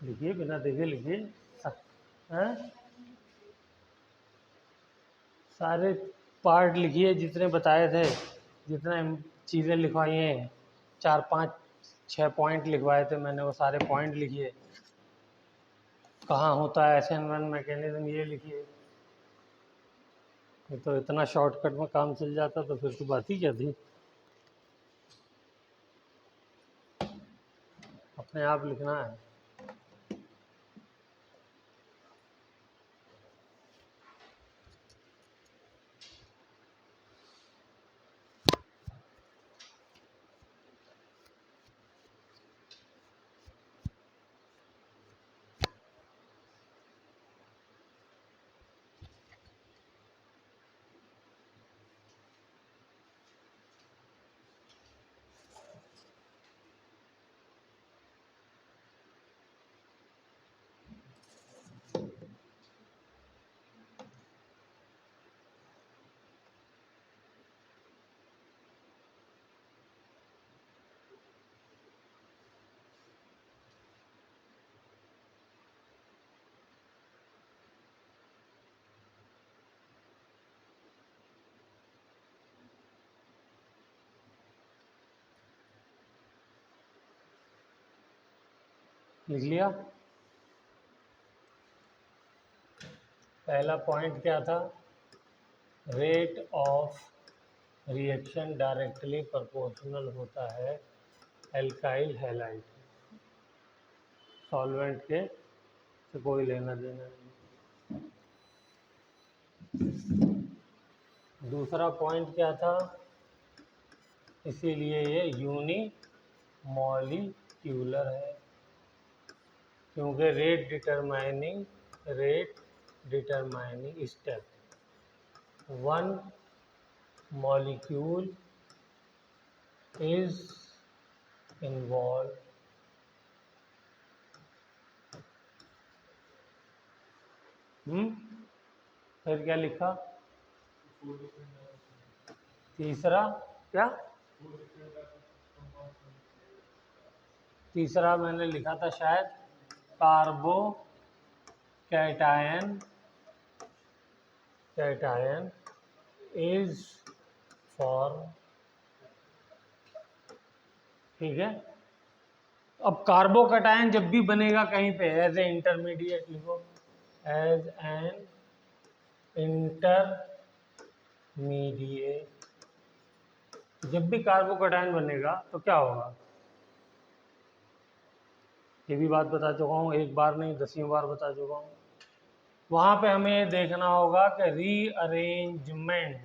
लिखिए, बिना देखे लिखिए। हैं? सारे पार्ट लिखिए जितने बताए थे, जितने चीज़ें लिखवाई हैं, 4 5 6 पॉइंट लिखवाए थे मैंने, वो सारे पॉइंट लिखिए। कहाँ होता है SN1 मैकेनिज्म, ये लिखिए। ये तो इतना शॉर्टकट में काम चल जाता तो फिर तो बात ही क्या थी। अपने आप लिखना है। लिख लिया। पहला पॉइंट क्या था? Rate of reaction directly proportional होता है एल्काइल हैलाइड, सॉल्वेंट के से कोई लेना देना नहीं। दूसरा पॉइंट क्या था? इसीलिए ये यूनिमॉलिक्यूलर है, क्योंकि rate determining step, one molecule is involve. फिर क्या लिखा? तीसरा क्या? तीसरा मैंने लिखा था शायद कार्बो कैटायन इज फॉर्म। ठीक है। अब कार्बोकैटायन जब भी बनेगा कहीं पे, एज ए इंटरमीडिएट लिखो, एज एन इंटरमीडिएट। जब भी कार्बोकैटायन बनेगा तो क्या होगा? ये भी बात बता चुका हूँ, एक बार नहीं 10वीं बार बता चुका हूँ। वहां पे हमें देखना होगा कि रीअरेंजमेंट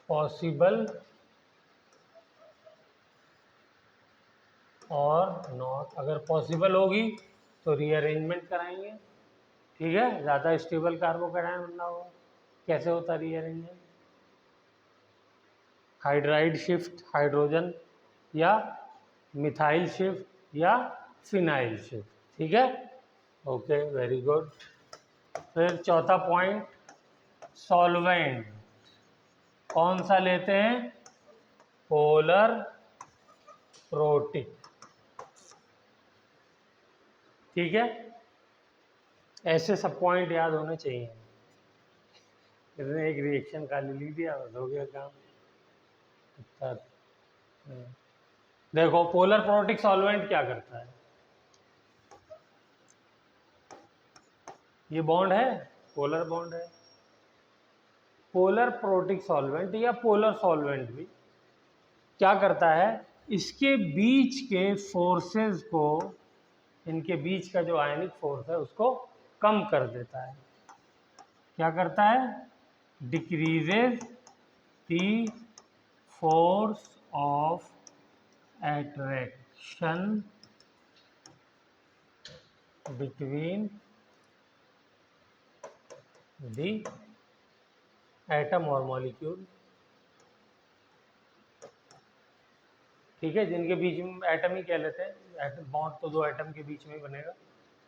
पॉसिबल और नॉट। अगर पॉसिबल होगी तो रीअरेंजमेंट कराएंगे। ठीक है, ज़्यादा स्टेबल कार्बोकैटायन बनना होगा। कैसे होता है रीअरेंजमेंट? हाइड्राइड शिफ्ट हाइड्रोजन, या मिथाइल शिफ्ट, या फिनाइल शिफ्ट। ठीक है, ओके, वेरी गुड। फिर चौथा पॉइंट, सॉल्वेंट कौन सा लेते हैं? Polar protic. ठीक है, ऐसे सब पॉइंट याद होने चाहिए। इसने एक रिएक्शन खाली लिख दिया, बस हो गया काम। देखो, पोलर प्रोटिक सॉल्वेंट क्या करता है? ये बॉन्ड है, पोलर बॉन्ड है। पोलर प्रोटिक सॉल्वेंट या पोलर सॉल्वेंट भी क्या करता है? इसके बीच के फोर्सेस को, इनके बीच का जो आयनिक फोर्स है उसको कम कर देता है। क्या करता है? Decreases the force of attraction between the atom और मॉलिक्यूल। ठीक है, जिनके बीच में एटम ही कह लेते हैं, एटम बॉन्ड तो दो एटम के बीच में बनेगा।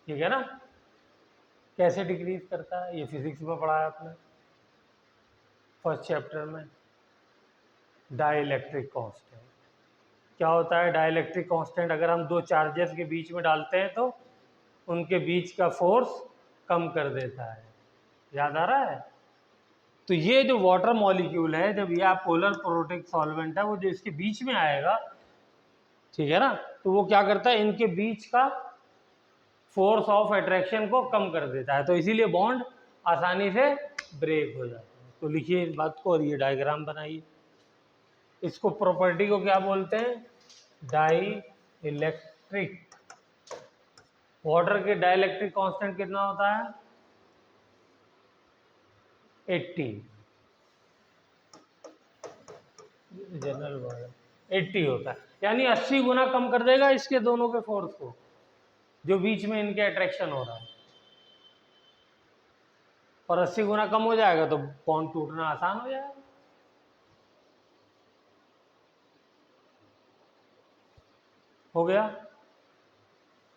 ठीक है ना? कैसे डिक्रीज करता है? ये फिजिक्स में पढ़ा है आपने फर्स्ट चैप्टर में, डाइलेक्ट्रिक कांस्टेंट। क्या होता है, डाइलेक्ट्रिक कांस्टेंट अगर हम दो चार्जेस के बीच में डालते हैं तो उनके बीच का फोर्स कम कर देता है। याद आ रहा है? तो ये जो वाटर मॉलिक्यूल है, जब यह पोलर प्रोटिक सॉल्वेंट है, वो जो इसके बीच में आएगा, ठीक है ना, तो वो क्या करता है, इनके बीच का फोर्स ऑफ अट्रैक्शन को कम कर देता है, तो इसीलिए बॉन्ड आसानी से ब्रेक हो जाता है। तो लिखिए इस बात को और ये डायग्राम बनाइए। इसको प्रॉपर्टी को क्या बोलते हैं, डाई इलेक्ट्रिक। वाटर के डाइलेक्ट्रिक कांस्टेंट कितना होता है, 80। जनरल वर्ड 80 होता है, यानी 80 गुना कम कर देगा इसके दोनों के फोर्स को, जो बीच में इनके अट्रैक्शन हो रहा है। और 80 गुना कम हो जाएगा तो बॉन्ड टूटना आसान हो जाएगा। हो गया।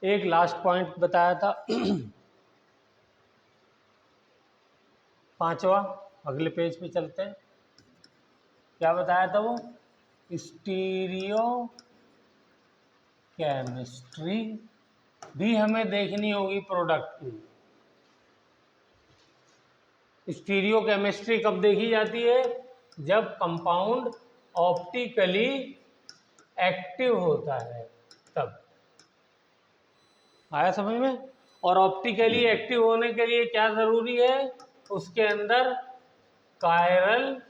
एक लास्ट पॉइंट बताया था पांचवा, अगले पेज पे चलते हैं। क्या बताया था वो, स्टीरियो केमिस्ट्री भी हमें देखनी होगी प्रोडक्ट की। स्टीरियो केमिस्ट्री कब देखी जाती है, जब कंपाउंड ऑप्टिकली एक्टिव होता है तब। आया समझ में? और ऑप्टिकली एक्टिव होने के लिए क्या जरूरी है, उसके अंदर कायरल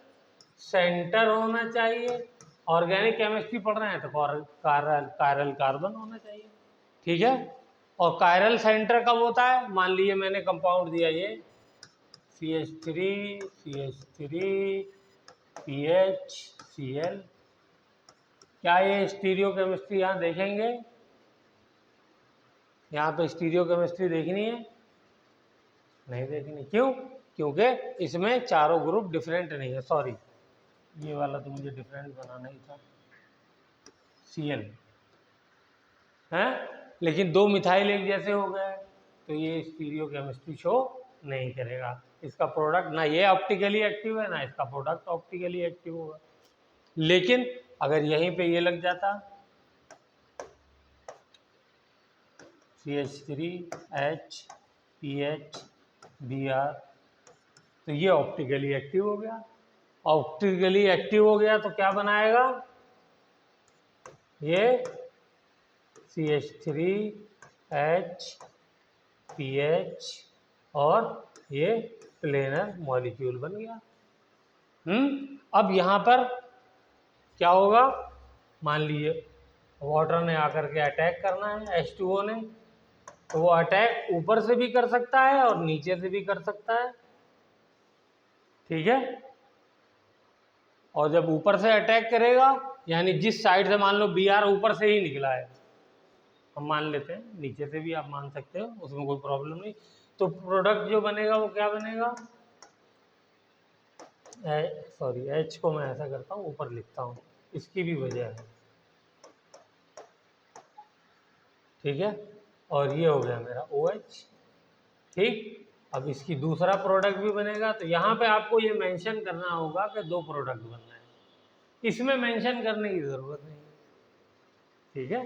सेंटर होना चाहिए। ऑर्गेनिक केमिस्ट्री पढ़ रहे हैं तो कायरल कार्बन होना चाहिए, ठीक है। और कायरल सेंटर कब होता है, मान लीजिए मैंने कंपाउंड दिया ये CH3 CH3 PHCl। क्या ये स्टीरियो केमिस्ट्री यहाँ देखेंगे, यहाँ पे स्टीरियो केमिस्ट्री देखनी है, नहीं देखनी। क्यों? क्योंकि इसमें चारों ग्रुप डिफरेंट नहीं है। सॉरी, ये वाला तो मुझे डिफरेंट बनाना ही था, Cl है, लेकिन दो मिथाइल एक जैसे हो गए, तो ये स्टीरियो केमिस्ट्री शो नहीं करेगा। इसका प्रोडक्ट ना ये ऑप्टिकली एक्टिव है, ना इसका प्रोडक्ट ऑप्टिकली एक्टिव होगा। लेकिन अगर यहीं पे ये लग जाता CH3HPHBr, तो ये ऑप्टिकली एक्टिव हो गया। ऑप्टिकली एक्टिव हो गया तो क्या बनाएगा, ये CH3HPH और ये प्लेनर मॉलिक्यूल बन गया। अब यहाँ पर क्या होगा, मान लीजिए वाटर ने आकर के अटैक करना है H2O ने, तो वो अटैक ऊपर से भी कर सकता है और नीचे से भी कर सकता है, ठीक है। और जब ऊपर से अटैक करेगा, यानी जिस साइड से, मान लो Br ऊपर से ही निकला है, हम मान लेते हैं, नीचे से भी आप मान सकते हो, उसमें कोई प्रॉब्लम नहीं। तो प्रोडक्ट जो बनेगा वो क्या बनेगा, सॉरी H को मैं ऐसा करता हूँ, ऊपर लिखता हूँ, इसकी भी वजह है, ठीक है। और ये हो गया मेरा OH, ठीक। अब इसकी दूसरा प्रोडक्ट भी बनेगा, तो यहाँ पे आपको ये मेंशन करना होगा कि दो प्रोडक्ट बनना है, इसमें मेंशन करने की ज़रूरत नहीं है, ठीक है।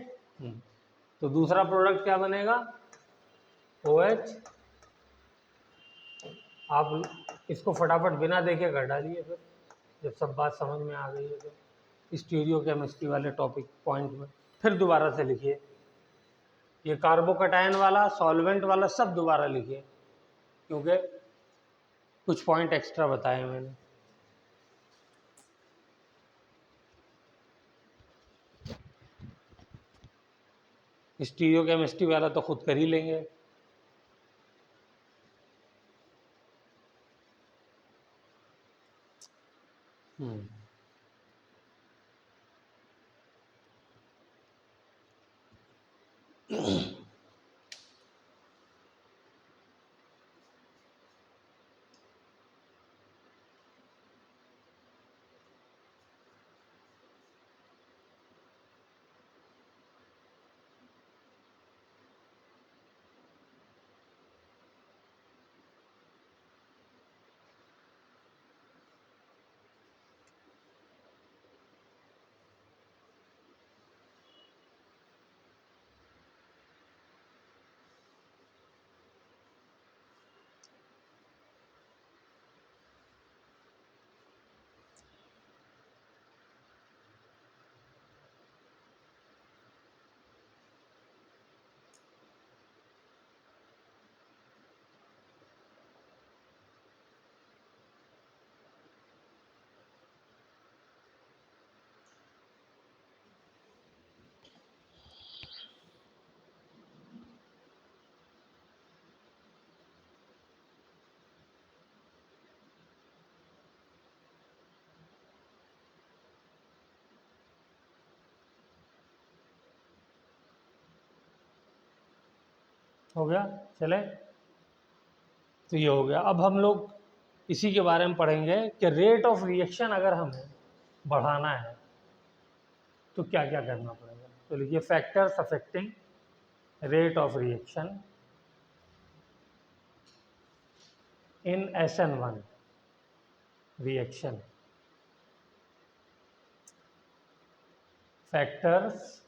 तो दूसरा प्रोडक्ट क्या बनेगा, OH। आप इसको फटाफट बिना देखे कर डालिए, फिर जब सब बात समझ में आ गई है तो स्टीरियो केमिस्ट्री वाले टॉपिक पॉइंट में फिर दोबारा से लिखिए, ये कार्बोकटायन वाला, सॉल्वेंट वाला सब दोबारा लिखिए, क्योंकि कुछ पॉइंट एक्स्ट्रा बताए मैंने। स्टीरियो केमिस्ट्री वाला तो खुद कर ही लेंगे। हम्म हो गया, चले। तो ये हो गया। अब हम लोग इसी के बारे में पढ़ेंगे कि रेट ऑफ रिएक्शन अगर हमें बढ़ाना है तो क्या क्या करना पड़ेगा। तो लिखिए factors affecting rate of reaction in SN1 reaction. Factors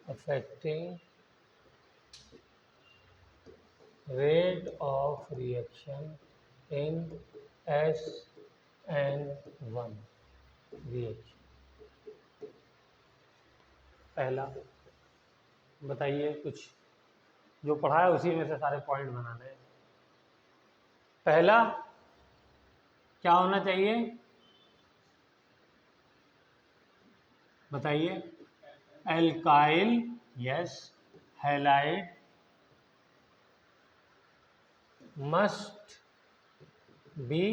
affecting rate of reaction in SN1 reaction. पहला बताइए, कुछ जो पढ़ा है उसी में से सारे पॉइंट बनाने हैं। पहला क्या होना चाहिए बताइए? Alkyl, yes. Halide must be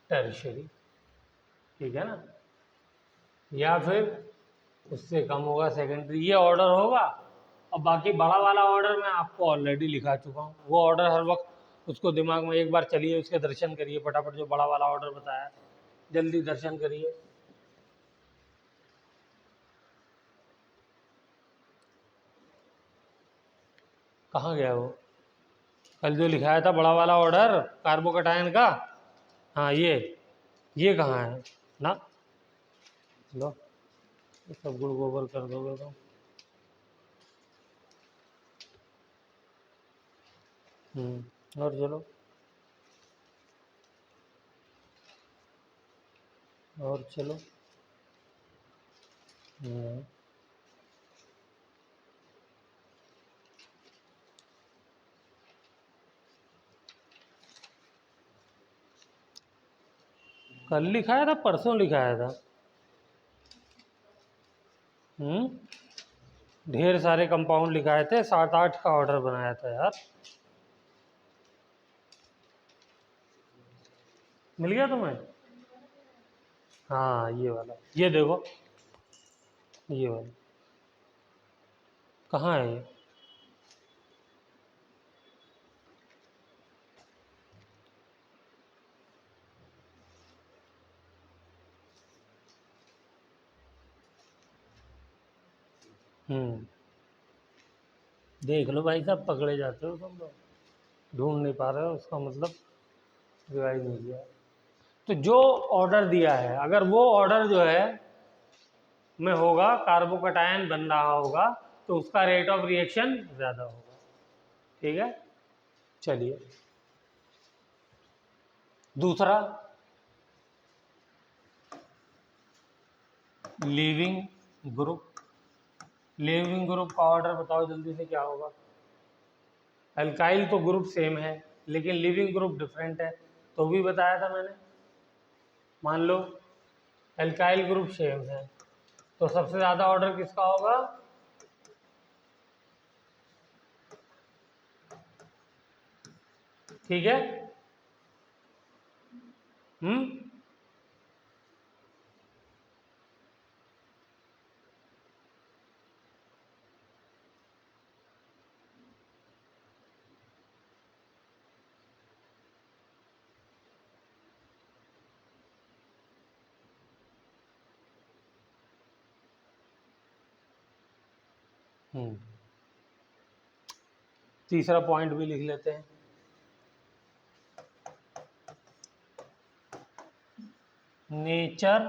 tertiary, ठीक है ना, या फिर उससे कम होगा सेकेंडरी, ये ऑर्डर होगा। और बाकी बड़ा वाला ऑर्डर मैं आपको ऑलरेडी लिखा चुका हूँ, वो ऑर्डर हर वक्त उसको दिमाग में एक बार चलिए, उसके दर्शन करिए फटाफट, जो बड़ा वाला ऑर्डर बताया जल्दी दर्शन करिए। कहाँ गया वो? कल जो लिखाया था बड़ा वाला ऑर्डर कार्बोकटायन का, हाँ ये कहाँ है ना? लो सब गुड़ गोबर कर दोगे तो। और चलो, और चलो। कल लिखाया था परसों लिखाया था? ढेर सारे कंपाउंड लिखाए थे, 7-8 का ऑर्डर बनाया था यार। मिल गया तुम्हें? हाँ ये वाला, ये देखो, ये वाला कहाँ है ये? देख लो भाई साहब, पकड़े जाते हो तुम लोग, ढूंढ नहीं पा रहे हो, उसका मतलब रिवाइज नहीं किया। तो जो ऑर्डर दिया है, अगर वो ऑर्डर जो है में होगा, कार्बोकटायन बन रहा होगा, तो उसका रेट ऑफ रिएक्शन ज़्यादा होगा, ठीक है। चलिए दूसरा, लीविंग ग्रुप। लीविंग ग्रुप का ऑर्डर बताओ जल्दी से, क्या होगा? अल्काइल तो ग्रुप सेम है, लेकिन लिविंग ग्रुप डिफरेंट है, तो भी बताया था मैंने। मान लो अल्काइल ग्रुप सेम है, तो सबसे ज़्यादा ऑर्डर किसका होगा? ठीक है। हम्म तीसरा पॉइंट भी लिख लेते हैं। Nature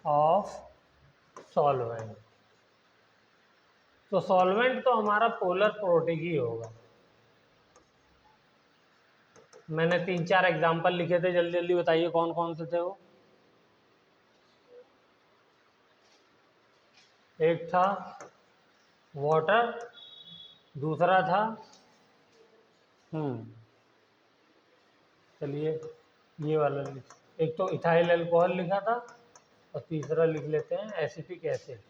of solvent. तो सॉल्वेंट तो हमारा पोलर प्रोटिक ही होगा। मैंने 3-4 एग्जाम्पल लिखे थे, जल्दी जल्दी बताइए कौन कौन से थे वो। एक था वाटर, दूसरा था चलिए ये वाला एक तो इथाइल अल्कोहल लिखा था, और तीसरा लिख लेते हैं एसिटिक एसिड।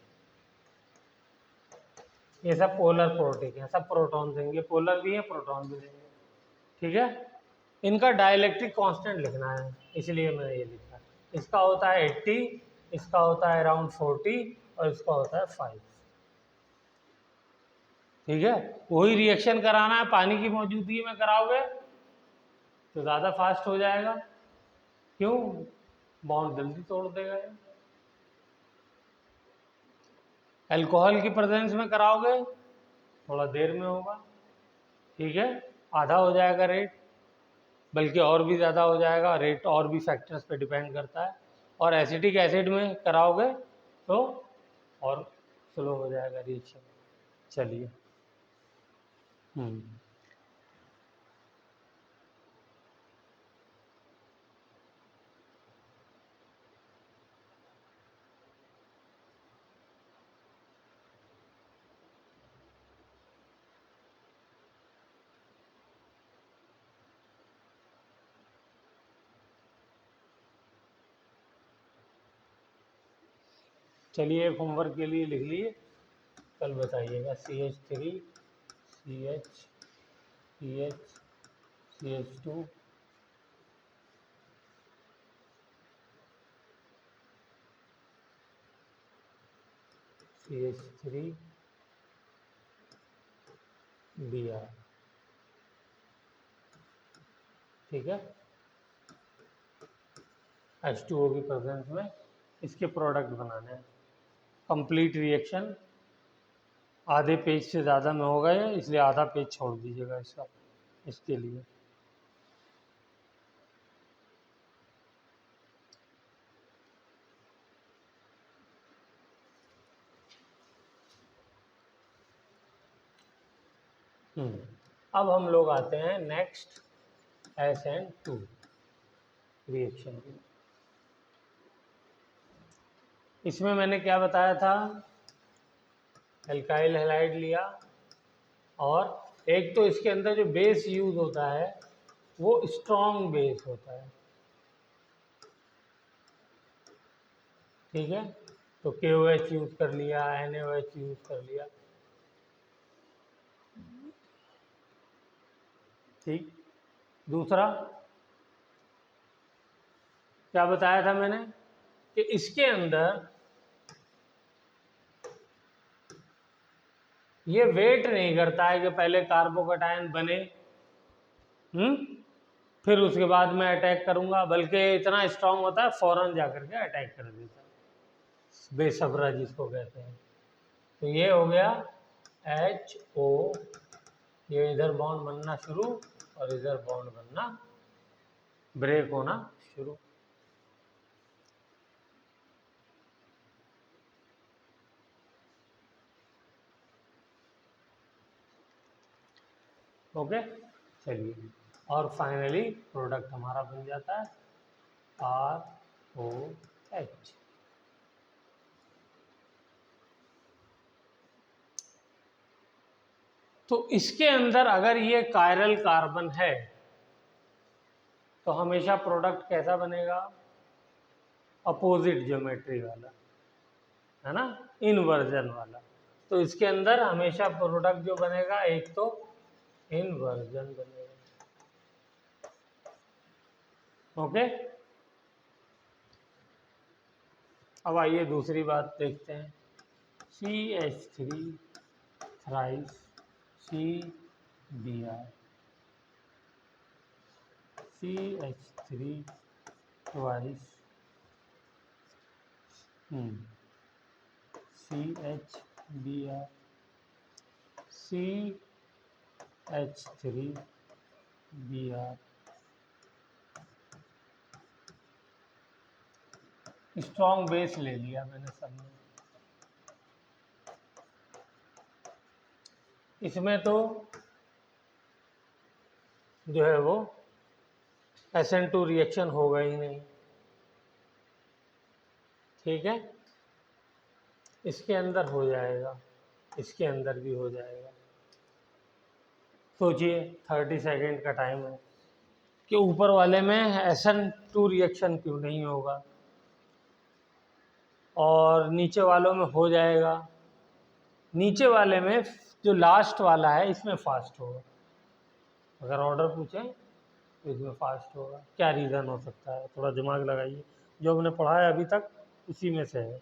ये सब पोलर प्रोटिक है, सब प्रोटॉन देंगे, पोलर भी है प्रोटॉन भी देंगे, ठीक है। इनका डाइलेक्ट्रिक कांस्टेंट लिखना है, इसलिए मैंने ये लिखा। इसका होता है 80, इसका होता है अराउंड 40 और इसका होता है 5। ठीक है, वही रिएक्शन कराना है, पानी की मौजूदगी में कराओगे तो ज़्यादा फास्ट हो जाएगा। क्यों? बॉन्ड जल्दी तोड़ देगा ये। अल्कोहल की प्रेजेंस में कराओगे थोड़ा देर में होगा। ठीक है, आधा हो जाएगा रेट, बल्कि और भी ज़्यादा हो जाएगा। रेट और भी फैक्टर्स पे डिपेंड करता है। और एसिटिक एसिड में कराओगे तो और स्लो हो जाएगा रिएक्शन। चलिए, चलिए एक होमवर्क के लिए लिख लिए, कल बताइएगा। CH3 CH CH CH2 CH3 Br। ठीक है, H2O की प्रेजेंस में इसके प्रोडक्ट बनाने हैं। कंप्लीट रिएक्शन आधे पेज से ज़्यादा में होगा ये, इसलिए आधा पेज छोड़ दीजिएगा इसका, इसके लिए। अब हम लोग आते हैं नेक्स्ट SN2 रिएक्शन की। इसमें मैंने क्या बताया था, एल्काइल हैलाइड लिया, और एक तो इसके अंदर जो बेस यूज होता है वो स्ट्रॉन्ग बेस होता है। ठीक है, तो KOH यूज कर लिया, NaOH यूज कर लिया। ठीक, दूसरा क्या बताया था मैंने कि इसके अंदर ये वेट नहीं करता है कि पहले कार्बोकैटायन बने फिर उसके बाद में अटैक करूंगा, बल्कि इतना स्ट्रांग होता है फौरन जाकर के अटैक कर देता है, बेसब्रा जिसको कहते हैं। तो ये हो गया HO, ये इधर बॉन्ड बनना शुरू और इधर बॉन्ड बनना, ब्रेक होना शुरू। ओके, चलिए, और फाइनली प्रोडक्ट हमारा बन जाता है ROH। तो इसके अंदर अगर ये कायरल कार्बन है तो हमेशा प्रोडक्ट कैसा बनेगा, अपोजिट ज्योमेट्री वाला, है ना, इनवर्जन वाला। तो इसके अंदर हमेशा प्रोडक्ट जो बनेगा एक तो इनवर्जन बनेगा। ओके, अब आइए दूसरी बात देखते हैं। CH3 thrice CBr, CH3 twice CHBr, CH3Br। Strong base ले लिया मैंने सब में। इसमें तो जो है वो SN2 रिएक्शन होगा ही नहीं। ठीक है, इसके अंदर हो जाएगा, इसके अंदर भी हो जाएगा। सोचिए 30 सेकेंड का टाइम है कि ऊपर वाले में SN2 रिएक्शन क्यों नहीं होगा और नीचे वालों में हो जाएगा। नीचे वाले में जो लास्ट वाला है इसमें फास्ट होगा। अगर ऑर्डर पूछें तो इसमें फास्ट होगा। क्या रीज़न हो सकता है, थोड़ा दिमाग लगाइए। जो हमने पढ़ा है अभी तक उसी में से है।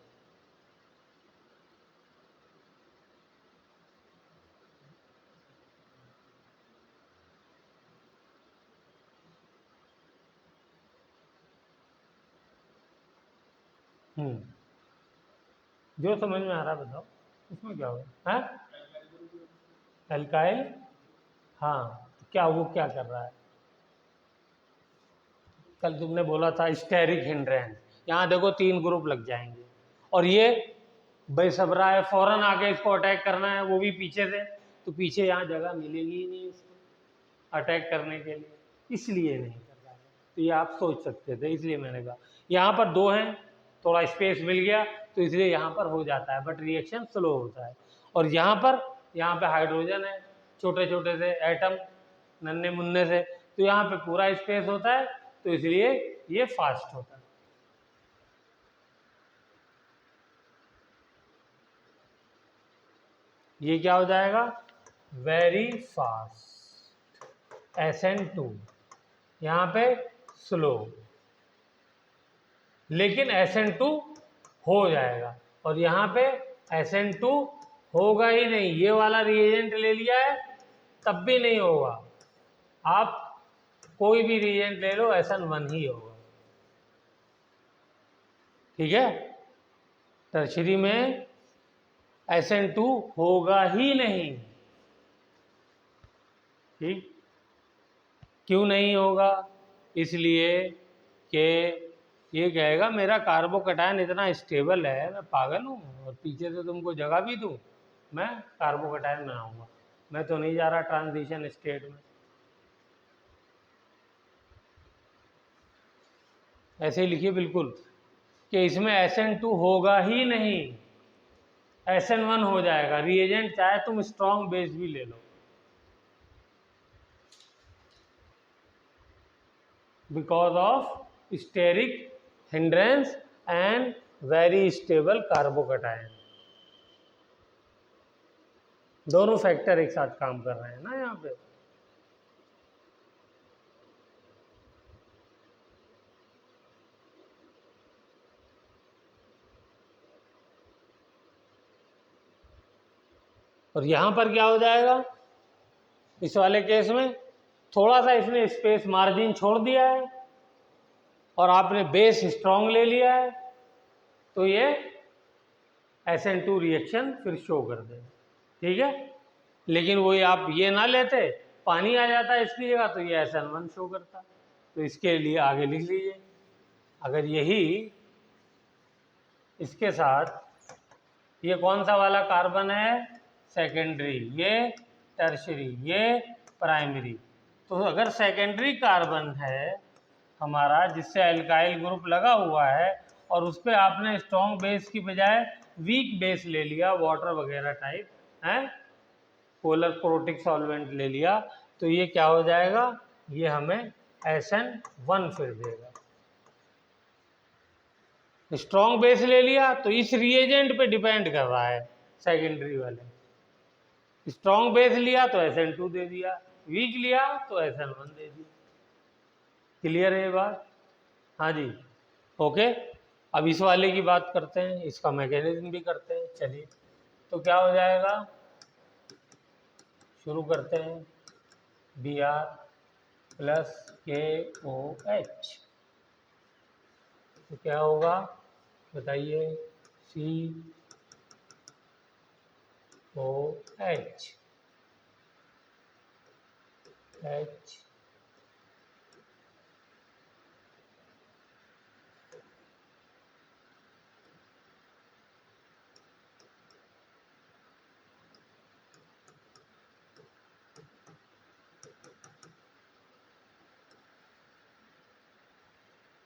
जो समझ में आ रहा है बताओ, उसमें क्या होगा? है अल्काइल, हाँ, तो क्या वो क्या कर रहा है? कल तुमने बोला था स्टेरिक हिंड्रेंस, यहाँ देखो 3 ग्रुप लग जाएंगे और ये बेसब्रा है, फौरन आके इसको अटैक करना है, वो भी पीछे से, तो पीछे यहाँ जगह मिलेगी ही नहीं इसको अटैक करने के लिए, इसलिए नहीं कर रहा है। तो ये आप सोच सकते थे, इसलिए मैंने कहा यहाँ पर 2 हैं, थोड़ा स्पेस मिल गया तो इसलिए यहाँ पर हो जाता है, बट रिएक्शन स्लो होता है। और यहाँ पे हाइड्रोजन है, छोटे छोटे से एटम, नन्हे मुन्ने से, तो यहाँ पे पूरा स्पेस होता है, तो इसलिए ये फास्ट होता है। ये क्या हो जाएगा? वेरी फास्ट, SN2, यहाँ पे स्लो, लेकिन SN2 हो जाएगा, और यहाँ पे SN2 होगा ही नहीं। ये वाला रिएजेंट ले लिया है तब भी नहीं होगा, आप कोई भी रिएजेंट ले लो SN1 ही होगा, ठीक है। टर्शरी में SN2 होगा ही नहीं, ठीक। क्यों नहीं होगा? इसलिए कि ये कहेगा मेरा कार्बोकैटायन इतना स्टेबल है, मैं पागल हूँ और पीछे से तुमको जगह भी दूँ, मैं कार्बोकैटायन बनाऊंगा, मैं तो नहीं जा रहा ट्रांजिशन स्टेट में। ऐसे ही लिखिए बिल्कुल कि इसमें SN2 होगा ही नहीं, SN1 हो जाएगा। रिएजेंट चाहे तुम स्ट्रॉन्ग बेस भी ले लो, because of steric hindrance and very stable carbocation. दोनों फैक्टर एक साथ काम कर रहे हैं ना यहाँ पे। और यहाँ पर क्या हो जाएगा इस वाले केस में? थोड़ा सा इसने स्पेस मार्जिन छोड़ दिया है और आपने बेस स्ट्रॉन्ग ले लिया है, तो ये SN2 रिएक्शन फिर शो कर देगा, ठीक है। लेकिन वही आप ये ना लेते, पानी आ जाता है इसकी जगह, तो ये SN1 शो करता। तो इसके लिए आगे लिख लीजिए, अगर यही इसके साथ ये कौन सा वाला कार्बन है? सेकेंडरी, ये टर्शरी, ये प्राइमरी। तो अगर सेकेंडरी कार्बन है हमारा जिससे अल्काइल ग्रुप लगा हुआ है और उस पर आपने स्ट्रॉन्ग बेस की बजाय वीक बेस ले लिया, वाटर वगैरह टाइप है, पोलर प्रोटिक सॉल्वेंट ले लिया, तो ये क्या हो जाएगा? ये हमें SN1 फिर देगा। स्ट्रॉन्ग बेस ले लिया तो इस रिएजेंट पे डिपेंड कर रहा है सेकेंडरी वाले, स्ट्रॉन्ग बेस लिया तो SN2 दे दिया, वीक लिया तो SN1 दे दिया। क्लियर है ये बात? हाँ जी, ओके। अब इस वाले की बात करते हैं, इसका मैकेनिज्म भी करते हैं, चलिए। तो क्या हो जाएगा, शुरू करते हैं। Br प्लस KOH, तो क्या होगा बताइए? COH H,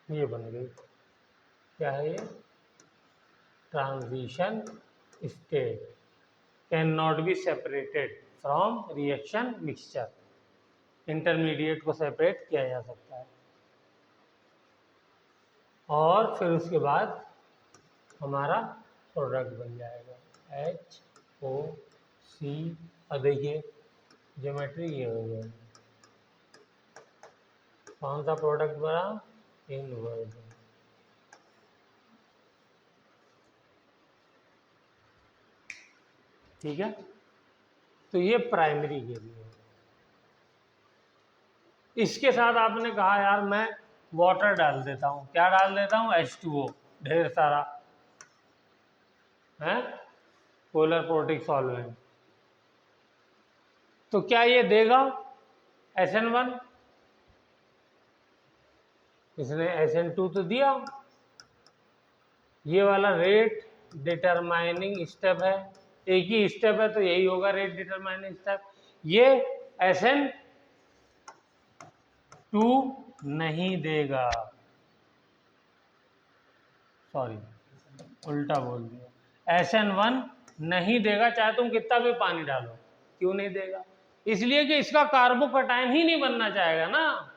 ये बन गई। क्या है ये? Transition state can not be separated from reaction mixture. Intermediate को सेपरेट किया जा सकता है, और फिर उसके बाद हमारा प्रोडक्ट बन जाएगा HOC। अब देखिए ज्योमेट्री ये हो गया, कौन सा प्रोडक्ट बना? इनवर्जन। ठीक है, तो ये प्राइमरी के लिए। इसके साथ आपने कहा यार मैं वाटर डाल देता हूँ, क्या डाल देता हूँ, H2O ढेर सारा है, पोलर प्रोटिक सॉल्वेंट, तो क्या ये देगा SN1? इसने SN2 तो दिया। ये वाला रेट डिटरमाइनिंग स्टेप है, एक ही स्टेप है तो यही होगा रेट डिटरमाइनिंग स्टेप। ये SN2 नहीं देगा, सॉरी उल्टा बोल दिया, SN1 नहीं देगा, चाहे तुम कितना भी पानी डालो। क्यों नहीं देगा? इसलिए कि इसका कार्बोकैटायन ही नहीं बनना चाहेगा ना,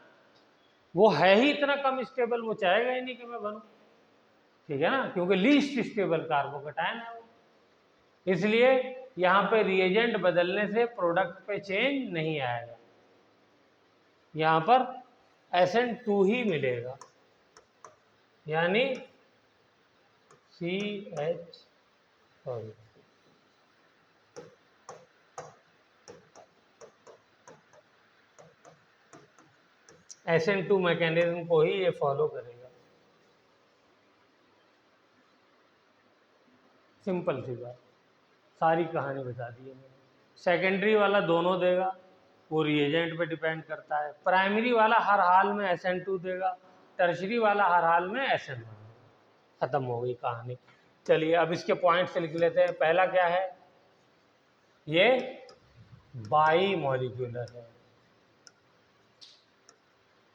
वो है ही इतना कम स्टेबल, वो चाहेगा ही नहीं कि मैं बनूं, ठीक है ना, क्योंकि लीस्ट स्टेबल कार्बोकैटायन है वो। इसलिए यहां पे रिएजेंट बदलने से प्रोडक्ट पे चेंज नहीं आएगा, यहां पर SN2 ही मिलेगा, यानी CH सॉरी SN2 मैकेनिज्म को ही ये फॉलो करेगा। सिंपल सी बात, सारी कहानी बता दी है मैंने। सेकेंडरी वाला दोनों देगा, वो रिएजेंट पे डिपेंड करता है। प्राइमरी वाला हर हाल में SN2 देगा, टर्शरी वाला हर हाल में SN1। खत्म हो गई कहानी। चलिए अब इसके पॉइंट्स लिख लेते हैं। पहला क्या है, ये बाई मॉलिक्यूलर है,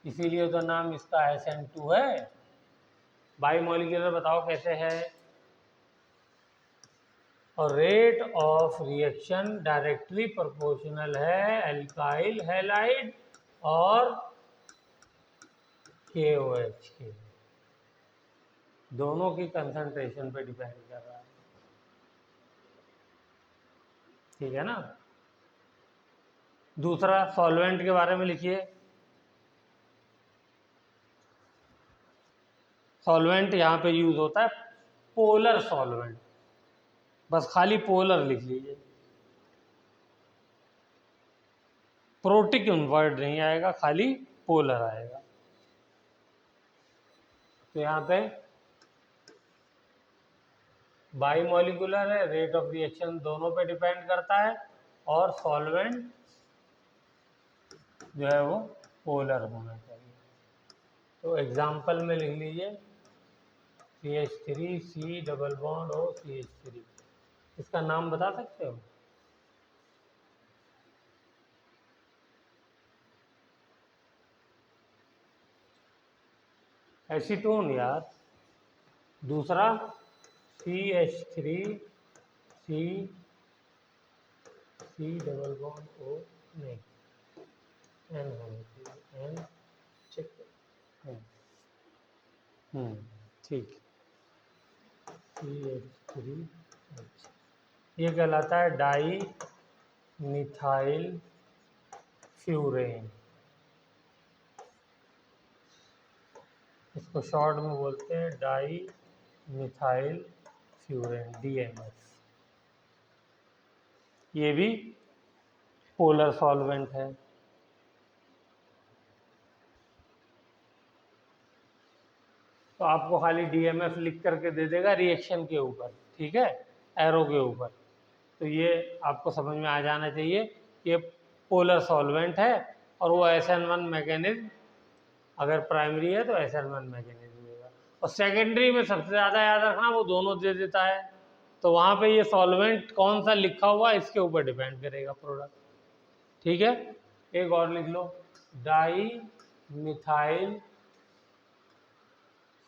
इसीलिए तो नाम इसका SN2 है। बाई मॉलिक्यूलर बताओ कैसे है, और rate of reaction directly proportional है एल्काइल हैलाइड और KOH के, दोनों की कंसंट्रेशन पे डिपेंड कर रहा है, ठीक है ना। दूसरा सॉल्वेंट के बारे में लिखिए। सॉल्वेंट यहाँ पे यूज होता है पोलर सॉल्वेंट, बस खाली पोलर लिख लीजिए, प्रोटिक वर्ड नहीं आएगा, खाली पोलर आएगा। तो यहाँ पे बाई मॉलिक्यूलर है, रेट ऑफ रिएक्शन दोनों पे डिपेंड करता है, और सॉल्वेंट जो है वो पोलर होना चाहिए। तो एग्जाम्पल में लिख लीजिए CH3 C double bond O CH3, इसका नाम बता सकते हो? एसीटोन यार। दूसरा CH3 C double bond O, नहीं N होना चाहिए, N चेक, ठीक, CH3, ये कहलाता है डाई मिथाइल फ्यूरेन, इसको शॉर्ट में बोलते हैं डाई मिथाइल फ्यूरेन, DMF। ये भी पोलर सॉल्वेंट है। तो आपको खाली DMF लिख करके दे देगा रिएक्शन के ऊपर, ठीक है, एरो के ऊपर। तो ये आपको समझ में आ जाना चाहिए, ये पोलर सॉल्वेंट है, और वो SN1 मैकेनिज्म, अगर प्राइमरी है तो SN1 मैकेनिज्म देगा, और सेकेंडरी में सबसे ज़्यादा याद रखना वो दोनों दे देता है। तो वहाँ पे ये सॉल्वेंट कौन सा लिखा हुआ इसके ऊपर डिपेंड करेगा प्रोडक्ट, ठीक है। एक और लिख लो, dimethyl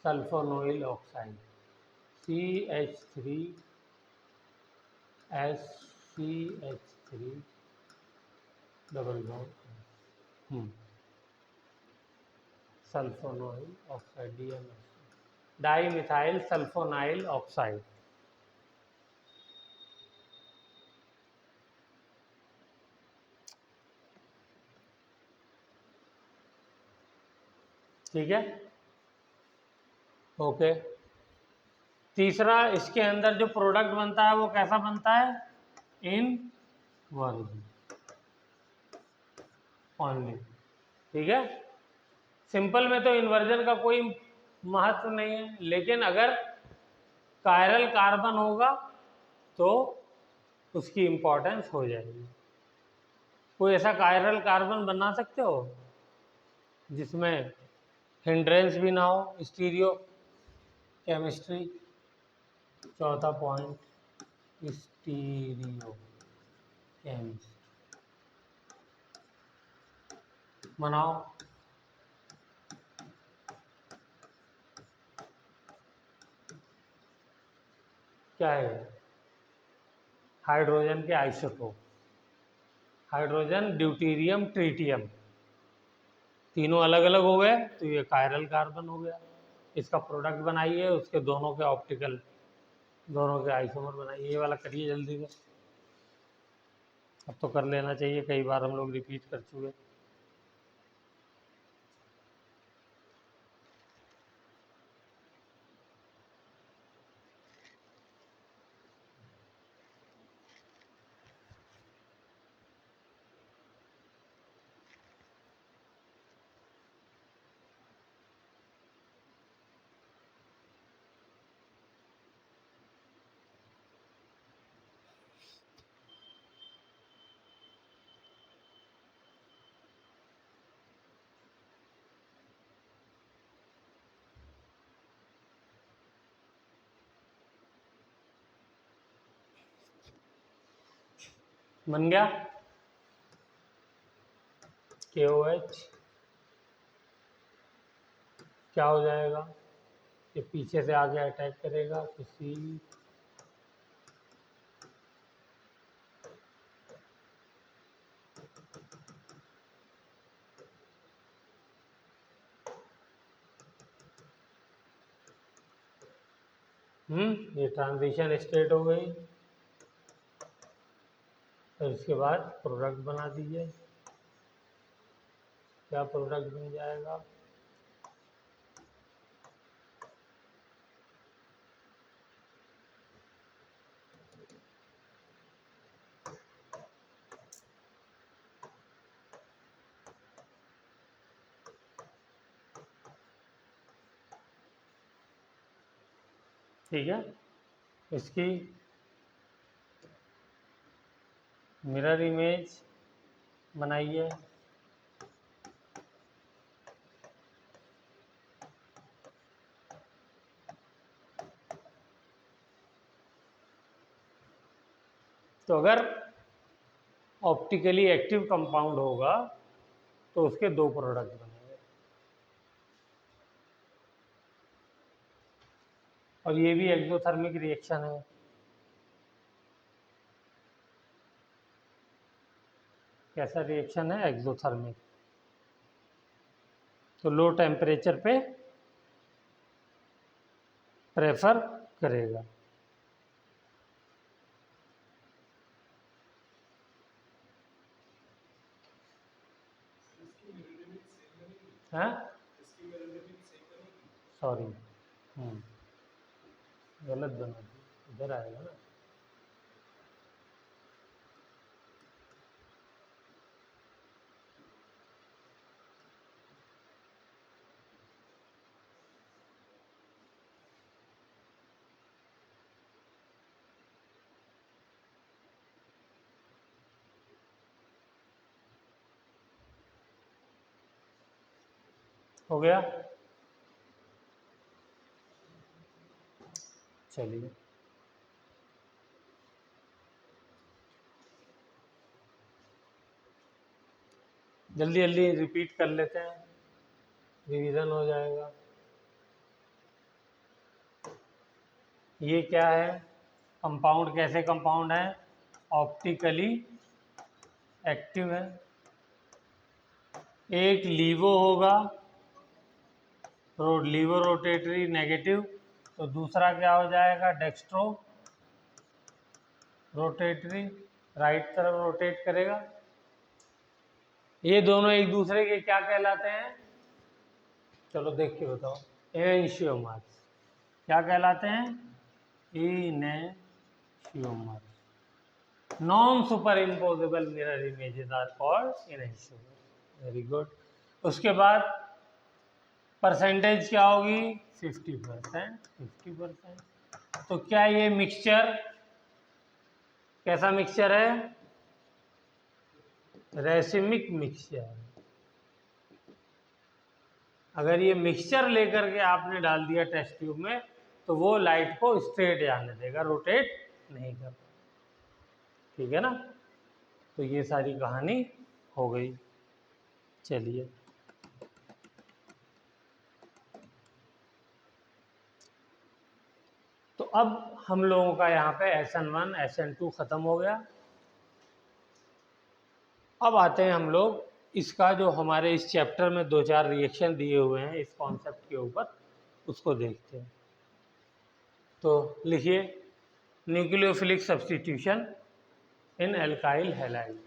sulphonyl oxide, CH3SCH3 double bond sulphonyl oxide, DMF, dimethyl sulphonyl oxide. ठीक है, ओके। तीसरा, इसके अंदर जो प्रोडक्ट बनता है वो कैसा बनता है, इनवर्जन ओनली। ठीक है, सिंपल में तो इन्वर्जन का कोई महत्व नहीं है, लेकिन अगर कायरल कार्बन होगा तो उसकी इंपॉर्टेंस हो जाएगी। कोई ऐसा कायरल कार्बन बना सकते हो जिसमें हिंड्रेंस भी ना हो, स्टीरियो केमिस्ट्री। चौथा पॉइंट स्टीरियो केमिस्ट्री बनाओ। क्या है? हाइड्रोजन के आइसोटोप, हाइड्रोजन, ड्यूटेरियम, ट्रिटियम, तीनों अलग अलग हो गए तो ये कायरल कार्बन हो गया। इसका प्रोडक्ट बनाइए, उसके दोनों के ऑप्टिकल, दोनों के आइसोमर बनाइए। ये वाला करिए जल्दी से, अब तो कर लेना चाहिए, कई बार हम लोग रिपीट कर चुके। बन गया KOH। क्या हो जाएगा? ये पीछे से आगे अटैक करेगा तो C, ये ट्रांजिशन स्टेट हो गई। तो इसके बाद प्रोडक्ट बना दीजिए। क्या प्रोडक्ट बन जाएगा? ठीक है, इसकी मिरर इमेज बनाइए। तो अगर ऑप्टिकली एक्टिव कंपाउंड होगा तो उसके दो प्रोडक्ट बनेंगे, और ये भी एक्सोथर्मिक रिएक्शन है। कैसा रिएक्शन है? एक्सोथर्मिक। तो लो टेम्परेचर पे प्रेफर करेगा। हाँ, सॉरी, गलत बना दी, इधर आएगा ना। हो गया, चलिए जल्दी जल्दी रिपीट कर लेते हैं, रिवीजन हो जाएगा। ये क्या है? कंपाउंड कैसे कंपाउंड है? ऑप्टिकली एक्टिव है। एक लीवो होगा, लीवो रोटेटरी नेगेटिव, तो दूसरा क्या हो जाएगा? डेक्स्ट्रो रोटेटरी, राइट तरफ रोटेट करेगा। ये दोनों एक दूसरे के क्या कहलाते हैं? चलो देख के बताओ। एंशियोमर्स। क्या कहलाते हैं? Enantiomers. Non superimposable mirror images are called इनहेसिबल। Very good. उसके बाद परसेंटेज क्या होगी? 50%। 50%। तो क्या ये मिक्सचर कैसा मिक्सचर है? Racemic mixture. अगर ये मिक्सचर लेकर के आपने डाल दिया टेस्ट ट्यूब में तो वो लाइट को स्ट्रेट जाने देगा, रोटेट नहीं कर। ठीक है ना? तो ये सारी कहानी हो गई। चलिए, तो अब हम लोगों का यहाँ पे SN1 SN2 खत्म हो गया। अब आते हैं हम लोग इसका जो हमारे इस चैप्टर में 2-4 रिएक्शन दिए हुए हैं इस कॉन्सेप्ट के ऊपर, उसको देखते हैं। तो लिखिए, न्यूक्लियोफिलिक सब्स्टिट्यूशन इन एल्काइल हैलाइड।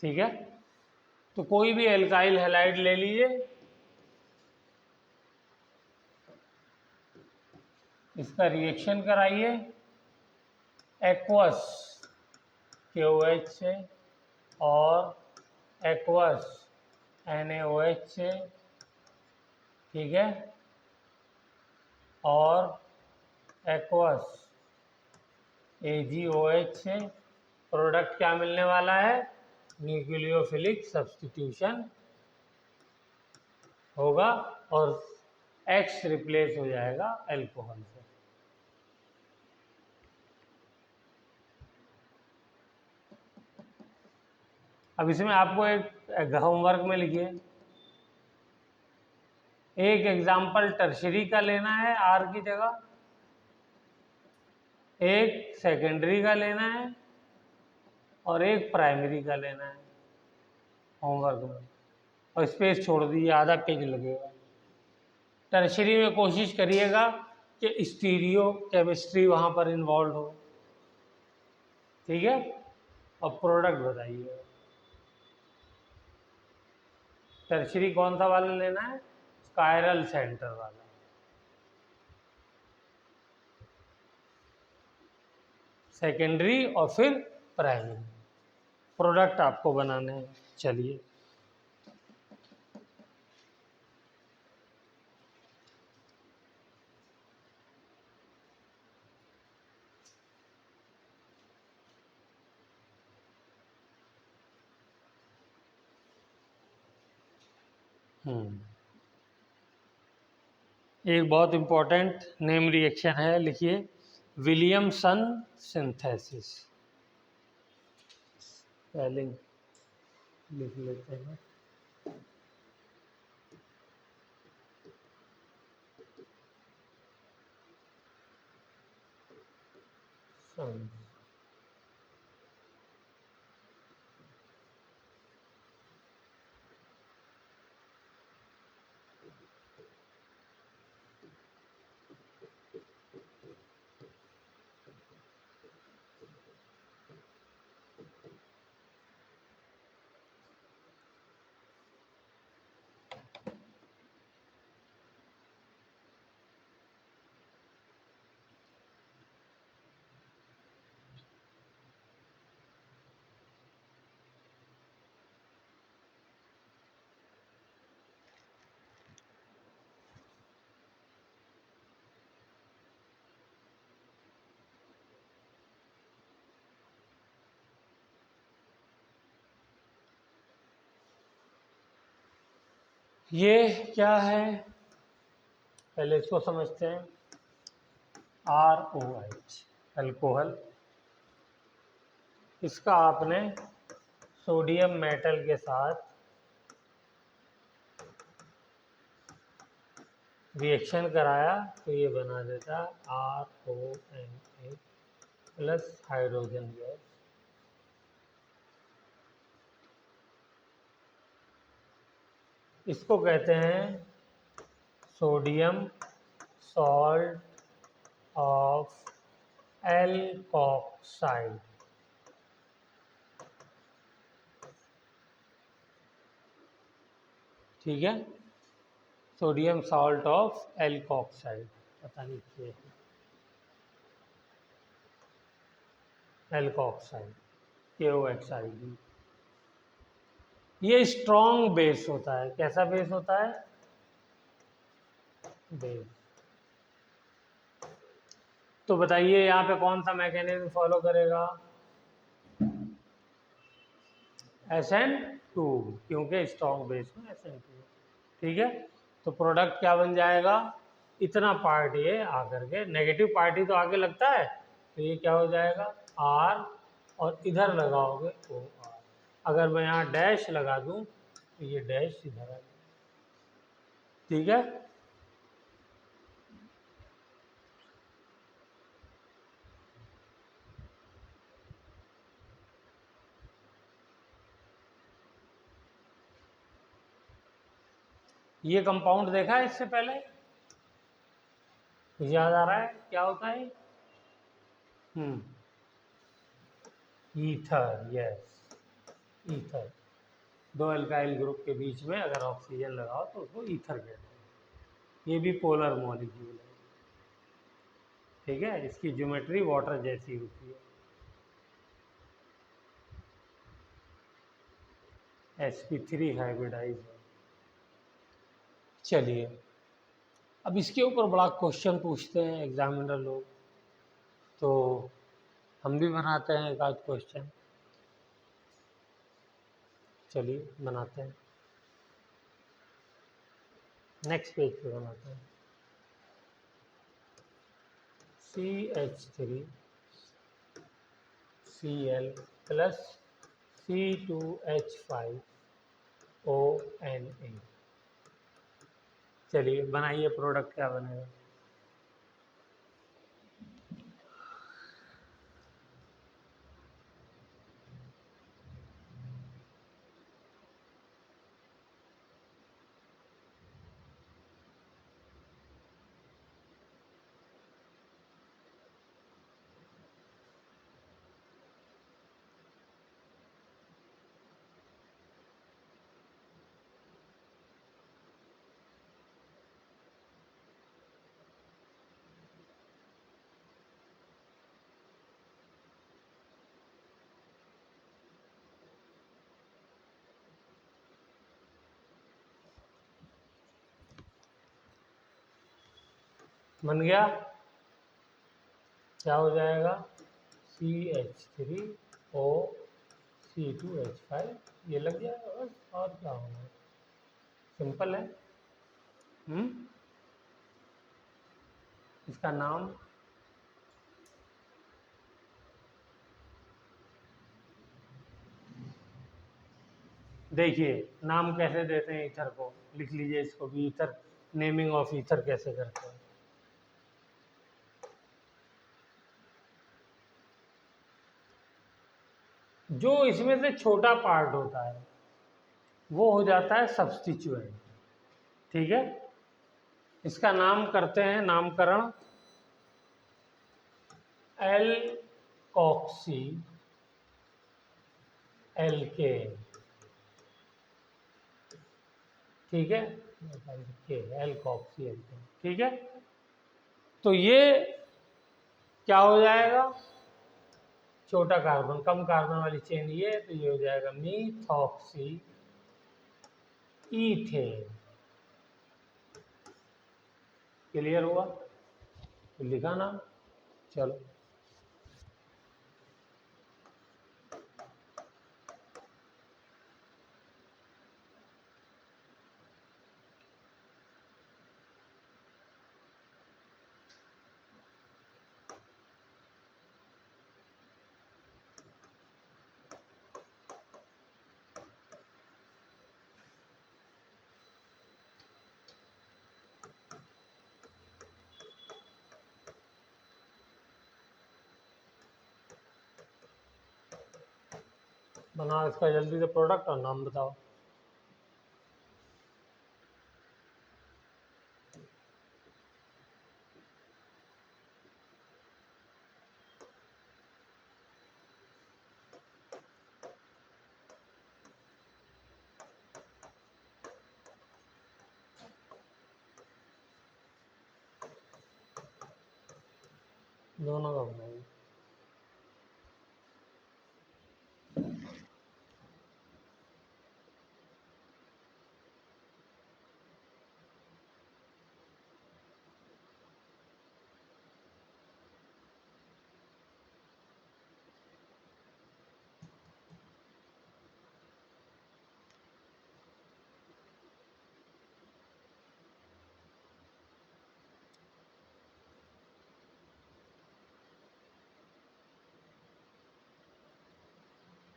ठीक है, तो कोई भी एल्काइल हैलाइड ले लीजिए, इसका रिएक्शन कराइए एक्वस KOH से और एक्वस NaOH से। ठीक है, और एक्वस AgOH से प्रोडक्ट क्या मिलने वाला है? न्यूक्लियोफिलिक सब्स्टिट्यूशन होगा और X रिप्लेस हो जाएगा अल्कोहल से। अब इसमें आपको एक होमवर्क में लिखिए, एक एग्जाम्पल टर्शरी का लेना है R की जगह, एक सेकेंडरी का लेना है और एक प्राइमरी का लेना है होमवर्क में, और स्पेस छोड़ दीजिए, आधा पेज लगेगा। टर्शरी में कोशिश करिएगा कि स्टीरियो केमिस्ट्री वहाँ पर इन्वॉल्व हो। ठीक है, और प्रोडक्ट बताइए। टर्शरी कौन सा वाला लेना है? कायरल सेंटर वाला। सेकेंडरी और फिर प्राइमरी, प्रोडक्ट आपको बनाने हैं। चलिए, एक बहुत इंपॉर्टेंट नेम रिएक्शन है, लिखिए विलियमसन सिंथेसिस। स्पेलिंग लिख लेते हैं। ये क्या है, पहले इसको समझते हैं। ROH अल्कोहल, इसका आपने सोडियम मेटल के साथ रिएक्शन कराया तो ये बना देता RONA प्लस हाइड्रोजन गैस। इसको कहते हैं सोडियम सॉल्ट ऑफ एल्कोक्साइड। ठीक है, सोडियम सॉल्ट ऑफ एल्कोक्साइड, पता नहीं क्या है, एल्कोक्साइड, KOXID। ये स्ट्रॉन्ग बेस होता है। कैसा बेस होता है? बेस। तो बताइए यहाँ पे कौन सा मैकेनिज्म फॉलो करेगा? SN2, क्योंकि स्ट्रॉन्ग बेस में SN2। ठीक है, तो प्रोडक्ट क्या बन जाएगा? इतना पार्ट ये आकर के, नेगेटिव पार्टी तो आगे लगता है, तो ये क्या हो जाएगा? R, और इधर लगाओगे OR। अगर मैं यहाँ डैश लगा दूं तो ये डैश इधर आ जाएगा। ठीक है, ये कंपाउंड देखा है इससे पहले? कुछ याद आ रहा है क्या होता है? Ether, yes, ether. दो अल्काइल ग्रुप के बीच में अगर ऑक्सीजन लगाओ तो उसको ईथर कहते हैं। ये भी पोलर मॉलिक्यूल है। ठीक है, इसकी ज्योमेट्री वाटर जैसी होती है, sp3 हाइब्रिडाइज है। चलिए, अब इसके ऊपर बड़ा क्वेश्चन पूछते हैं एग्जामिनर लोग, तो हम भी बनाते हैं एक आध क्वेश्चन। चलिए बनाते हैं, नेक्स्ट पेज पे बनाते हैं। CH3 Cl plus C2H5ONA। चलिए बनाइए, प्रोडक्ट क्या बनेगा? बन गया? क्या हो जाएगा? CH3O, C2H5, ये लग जाएगा बस, और क्या होगा? सिंपल है। इसका नाम देखिए, नाम कैसे देते हैं ईथर को, लिख लीजिए इसको भी, ईथर, नेमिंग ऑफ ईथर कैसे करते हैं। जो इसमें से छोटा पार्ट होता है वो हो जाता है सब्स्टिट्यूएंट। ठीक है, इसका नाम करते हैं, नामकरण एल्कोक्सी एल्केन। ठीक है, एल्कोक्सी एल्केन। ठीक है, तो ये क्या हो जाएगा? छोटा कार्बन, कम कार्बन वाली चेन ये, तो ये हो जाएगा मीथॉक्सी ईथेन। क्लियर हुआ? तो लिखा ना? चलो, बनाओ इसका जल्दी से प्रोडक्ट और नाम बताओ। दोनों का बनाइए।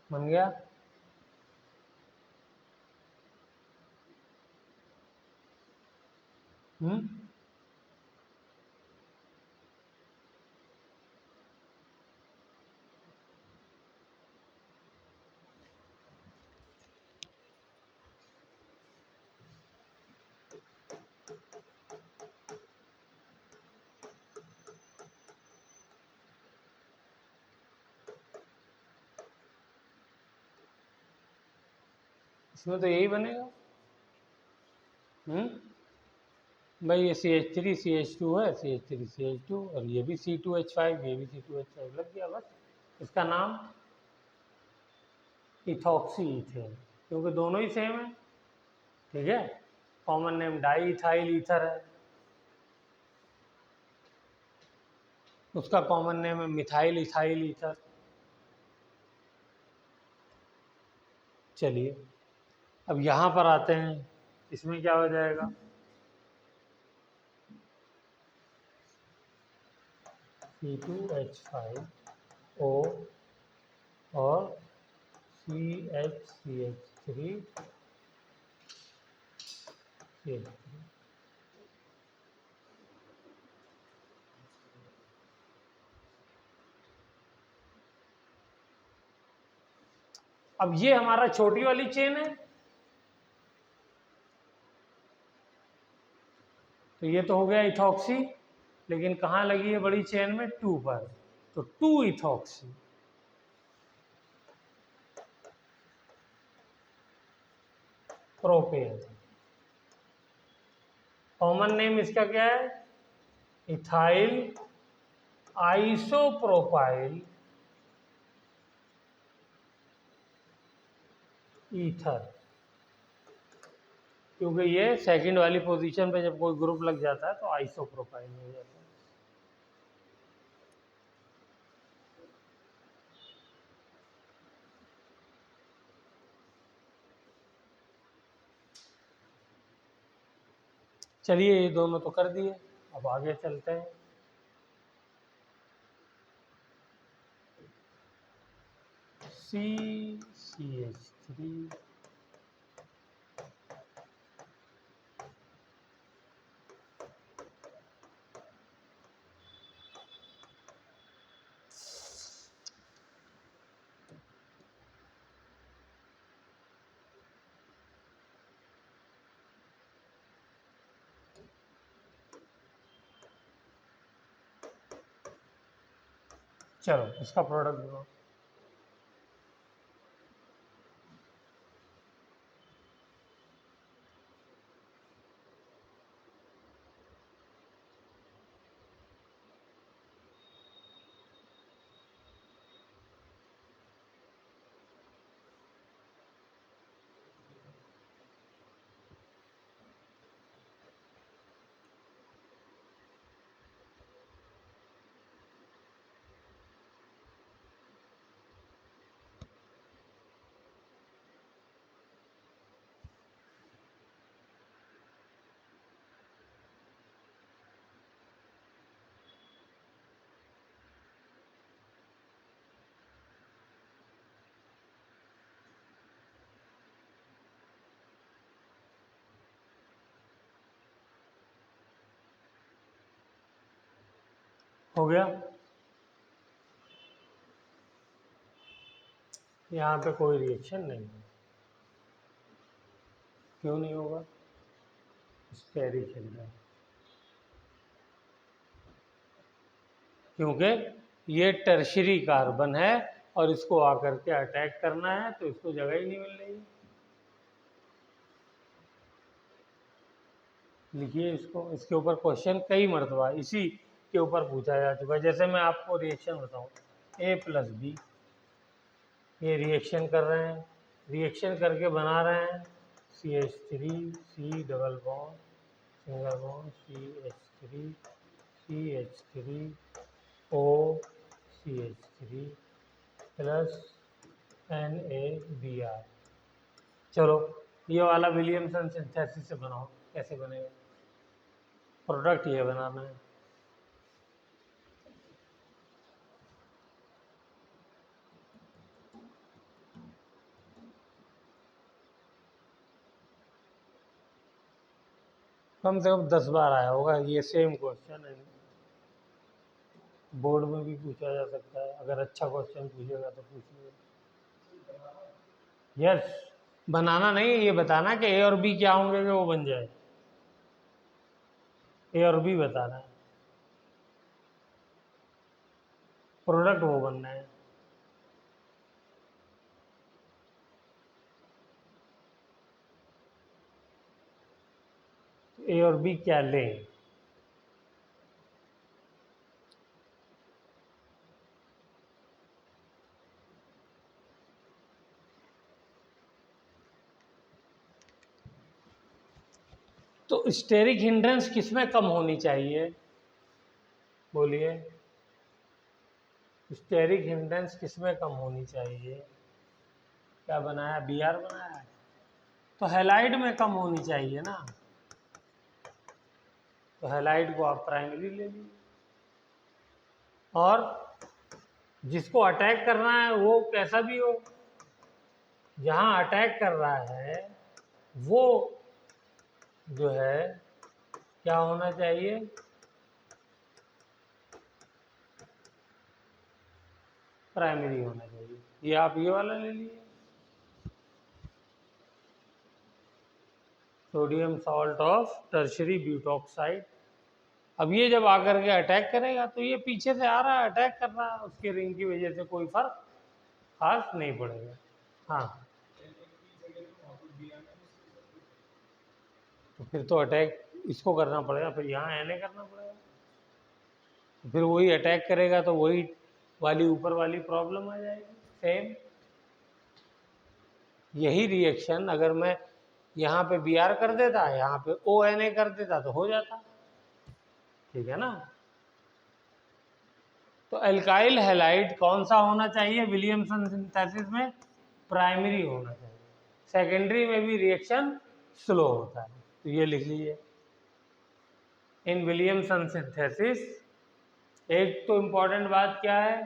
बन गया। इसमें तो यही बनेगा। भाई ये CH3 CH2 है, CH3 CH2, और ये भी C2H5, ये भी C2H5 लग गया बस। इसका नाम इथॉक्सी इथेन, क्योंकि दोनों ही सेम है। ठीक है, common name di ethyl ether है, उसका कॉमन नेम है मिथाइल इथाइल ईथर। चलिए अब यहाँ पर आते हैं, इसमें क्या हो जाएगा, C2H5O और CH3CH3। अब ये हमारा छोटी वाली चेन है, तो ये तो हो गया इथॉक्सी, लेकिन कहाँ लगी है बड़ी चेन में, 2 पर, तो 2 इथॉक्सी। प्रोपेन, कॉमन नेम इसका क्या है, इथाइल आइसोप्रोपाइल ईथर, क्योंकि ये सेकंड वाली पोजीशन पे जब कोई ग्रुप लग जाता है तो आइसोप्रोपाइल हो जाता है। चलिए ये दोनों तो कर दिए, अब आगे चलते हैं। CH3, चलो इसका प्रोडक्ट बनाओ। हो गया, यहाँ पे कोई रिएक्शन नहीं है। क्यों नहीं होगा, स्टेरी चल रहा है, क्योंकि ये टर्शरी कार्बन है और इसको आकर के अटैक करना है, तो इसको जगह ही नहीं मिल रही। लिखिए इसको, इसके ऊपर क्वेश्चन कई मरतबा इसी के ऊपर पूछा जा चुका है। जैसे मैं आपको रिएक्शन बताऊं, A प्लस बी, ये रिएक्शन कर रहे हैं, रिएक्शन करके बना रहे हैं CH3 C double bond single bond CH3 CH3 O CH3 plus NaBr। चलो ये वाला विलियमसन सिंथेसिस से बनाओ, कैसे बनेगा? प्रोडक्ट ये बनाना है। कम से कम 10 बार आया होगा ये सेम क्वेश्चन है, बोर्ड में भी पूछा जा सकता है, अगर अच्छा क्वेश्चन पूछेगा तो पूछ लीजिए। यस, बनाना नहीं, ये बताना कि ए और बी क्या होंगे कि वो बन जाए। ए और बी बताना है, प्रोडक्ट वो बनना है। ए और बी क्या लें? तो स्टेरिक हिंड्रेंस किसमें कम होनी चाहिए? बोलिए, स्टेरिक हिंड्रेंस किसमें कम होनी चाहिए? क्या बनाया? Br बनाया है, तो हैलाइड में कम होनी चाहिए ना, तो हैलाइड को आप प्राइमरी ले लीजिए। और जिसको अटैक करना है वो कैसा भी हो, जहां अटैक कर रहा है वो जो है क्या होना चाहिए? प्राइमरी होना चाहिए। ये आप ये वाला ले लीजिए, sodium salt of tertiary butoxide. अब ये जब आकर के अटैक करेगा तो ये पीछे से आ रहा है, अटैक कर रहा है, उसके रिंग की वजह से कोई फर्क खास नहीं पड़ेगा। हाँ, तो फिर तो अटैक इसको करना पड़ेगा, फिर यहाँ एने करना पड़ेगा, फिर वही अटैक करेगा तो वही वाली ऊपर वाली प्रॉब्लम आ जाएगी सेम। यही रिएक्शन अगर मैं यहाँ पे Br कर देता, यहाँ पे ONa कर देता तो हो जाता, ठीक है ना। तो एल्काइल हैलाइड कौन सा होना चाहिए विलियमसन सिंथेसिस में? प्राइमरी होना चाहिए। सेकेंडरी में भी रिएक्शन स्लो होता है, तो ये लिख लीजिए। इन विलियमसन सिंथेसिस एक तो इम्पॉर्टेंट बात क्या है,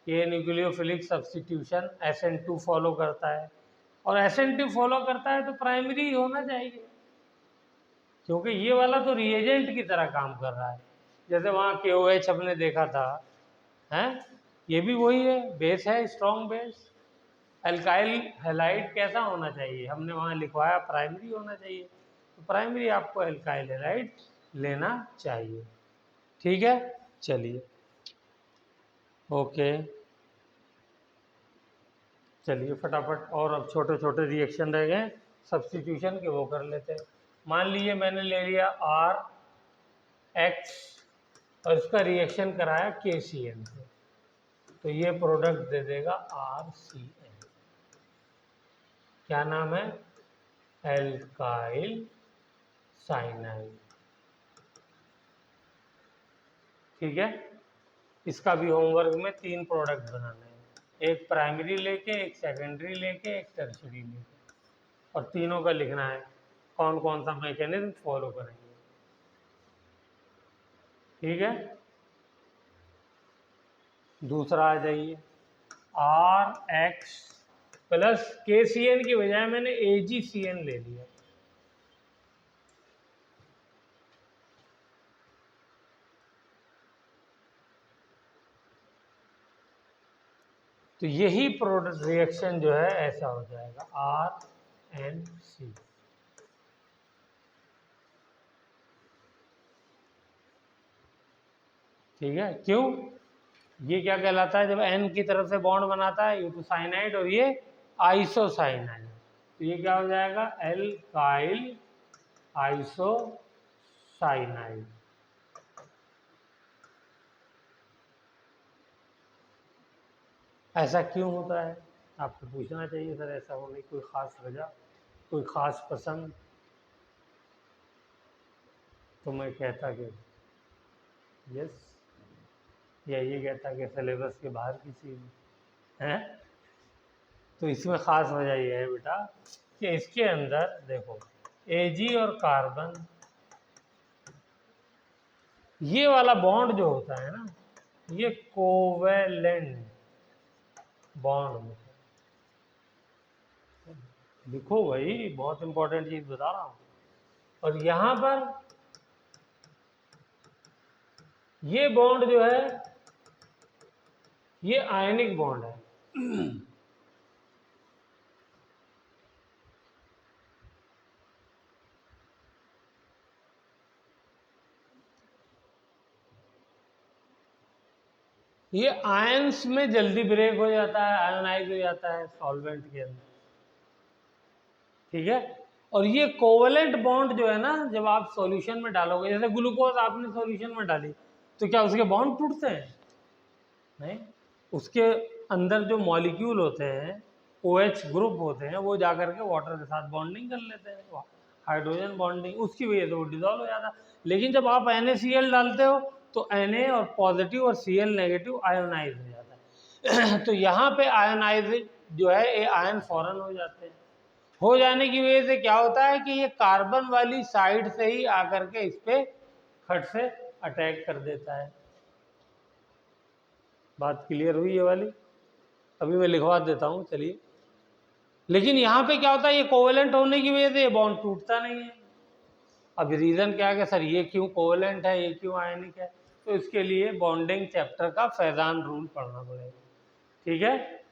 ये न्यूक्लियोफिलिक सब्स्टिट्यूशन SN2 फॉलो करता है, और SN2 फॉलो करता है तो प्राइमरी ही होना चाहिए, क्योंकि ये वाला तो रिएजेंट की तरह काम कर रहा है। जैसे वहाँ KOH हमने देखा था, हैं, ये भी वही है, बेस है, स्ट्रॉन्ग बेस। एल्काइल हैलाइड कैसा होना चाहिए? हमने वहाँ लिखवाया प्राइमरी होना चाहिए, तो प्राइमरी आपको एल्काइल हैलाइड लेना चाहिए, ठीक है। चलिए, ओके, चलिए फटाफट, और अब छोटे छोटे रिएक्शन रह गए सब्स्टिट्यूशन के, वो कर लेते हैं। मान लीजिए मैंने ले लिया RX और इसका रिएक्शन कराया KCN से, तो ये प्रोडक्ट दे देगा RCN। क्या नाम है? एल्काइल साइनाइड, ठीक है। इसका भी होमवर्क में 3 प्रोडक्ट बनाने हैं, एक प्राइमरी लेके, एक सेकेंडरी लेके, एक टर्शरी लेके, और तीनों का लिखना है कौन कौन सा मैकेनिज्म फॉलो करेंगे, ठीक है। दूसरा आ जाइए, RX प्लस KCN की बजाय मैंने AgCN ले लिया, तो यही प्रोडक्ट रिएक्शन जो है ऐसा हो जाएगा RNC, ठीक है। क्यों? ये क्या कहलाता है? जब N की तरफ से बॉन्ड बनाता है, ये तो साइनाइड और ये आइसोसाइनाइड, तो ये क्या हो जाएगा? एल्काइल आइसोसाइनाइड, ऐसा क्यों होता है? आपको पूछना चाहिए सर, ऐसा होने की कोई ख़ास वजह, कोई ख़ास पसंद, तो मैं कहता कि यस, या ये कहता कि सिलेबस के बाहर की चीज़ है। तो इसमें ख़ास वजह ये है बेटा कि इसके अंदर देखो Ag और कार्बन, ये वाला बॉन्ड जो होता है ना, ये कोवेलेंट बॉन्ड होता है। देखो भाई, बहुत इंपॉर्टेंट चीज बता रहा हूं। और यहां पर ये बॉन्ड जो है, ये आयनिक बॉन्ड है। ये आयंस में जल्दी ब्रेक हो जाता है, आयोनाइज हो जाता है सॉल्वेंट के अंदर, ठीक है। और ये कोवेलेंट बॉन्ड जो है ना, जब आप सॉल्यूशन में डालोगे, जैसे ग्लूकोज आपने सॉल्यूशन में डाली, तो क्या उसके बॉन्ड टूटते हैं? नहीं, उसके अंदर जो मॉलिक्यूल होते हैं, OH ग्रुप होते हैं, वो जाकर के वाटर के साथ बॉन्डिंग कर लेते हैं, हाइड्रोजन बॉन्डिंग, उसकी वजह से वो डिजोल्व हो जाता है। लेकिन जब आप NaCl डालते हो तो Na और पॉजिटिव और Cl नेगेटिव आयोनाइज हो जाता है। तो यहाँ पे आयोनाइज जो है, ये आयन फॉरन हो जाते हैं। हो जाने की वजह से क्या होता है कि ये कार्बन वाली साइड से ही आकर के इस पे खट से अटैक कर देता है। बात क्लियर हुई ये वाली? अभी मैं लिखवा देता हूँ, चलिए। लेकिन यहाँ पे क्या होता है, ये कोवेलेंट होने की वजह से ये बॉन्ड टूटता नहीं है। अब रीज़न क्या है कि सर ये क्यों कोवेलेंट है, ये क्यों आयनिक है? तो इसके लिए बॉन्डिंग चैप्टर का फैजान रूल पढ़ना पड़ेगा, ठीक है।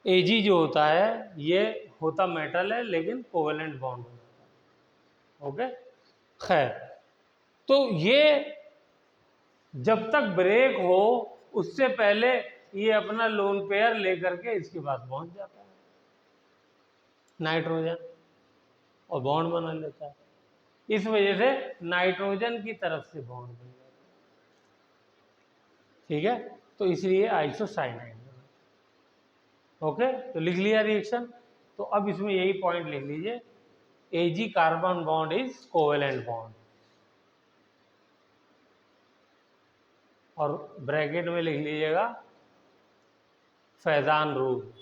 Ag जो होता है, ये होता मेटल है लेकिन कोवेलेंट बॉन्ड होता है, ओके। खैर, तो ये जब तक ब्रेक हो उससे पहले ये अपना लोन पेयर लेकर के इसके पास पहुंच जाता है, नाइट्रोजन, और बॉन्ड बना लेता है। इस वजह से नाइट्रोजन की तरफ से बॉन्ड बन जाता है, ठीक है। तो इसलिए आइसोसाइनाइड, ओके। तो लिख लिया रिएक्शन। तो अब इसमें यही पॉइंट लिख लीजिए, Ag carbon bond is covalent bond, और ब्रैकेट में लिख लीजिएगा फैजान रूल।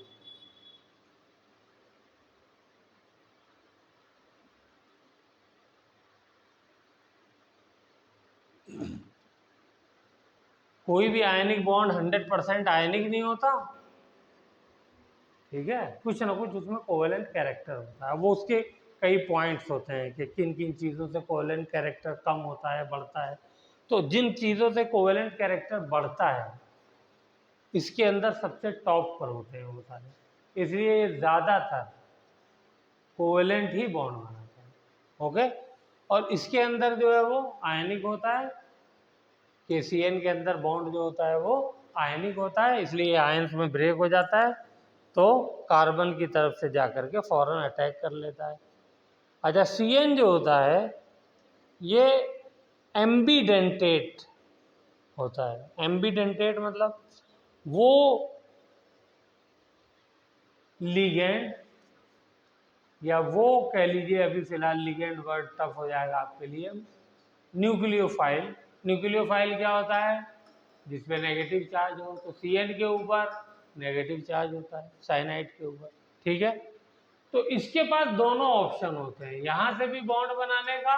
कोई भी आयनिक बॉन्ड 100% आयनिक नहीं होता, ठीक है। कुछ ना कुछ उसमें कोवेलेंट कैरेक्टर होता है। वो उसके कई पॉइंट्स होते हैं कि किन किन चीज़ों से कोवेलेंट कैरेक्टर कम होता है, बढ़ता है। तो जिन चीज़ों से कोवेलेंट कैरेक्टर बढ़ता है, इसके अंदर सबसे टॉप पर होते हैं वो सारे, इसलिए ये ज़्यादातर कोवेलेंट ही बॉन्ड बनाते हैं, ओके। और इसके अंदर जो है वो आयनिक होता है, KCN के अंदर बॉन्ड जो होता है वो आयनिक होता है, इसलिए आयंस में ब्रेक हो जाता है, तो कार्बन की तरफ से जाकर के फौरन अटैक कर लेता है। अच्छा, CN जो होता है, ये एम्बीडेंटेट होता है। एम्बीडेंटेट मतलब वो लिगेंड, या वो कह लीजिए, अभी फिलहाल लिगेंड वर्ड टफ हो जाएगा आपके लिए, न्यूक्लियोफाइल। न्यूक्लियोफाइल क्या होता है? जिसमें नेगेटिव चार्ज हो, तो CN के ऊपर नेगेटिव चार्ज होता है, साइनाइड के ऊपर, ठीक है। तो इसके पास दोनों ऑप्शन होते हैं, यहाँ से भी बॉन्ड बनाने का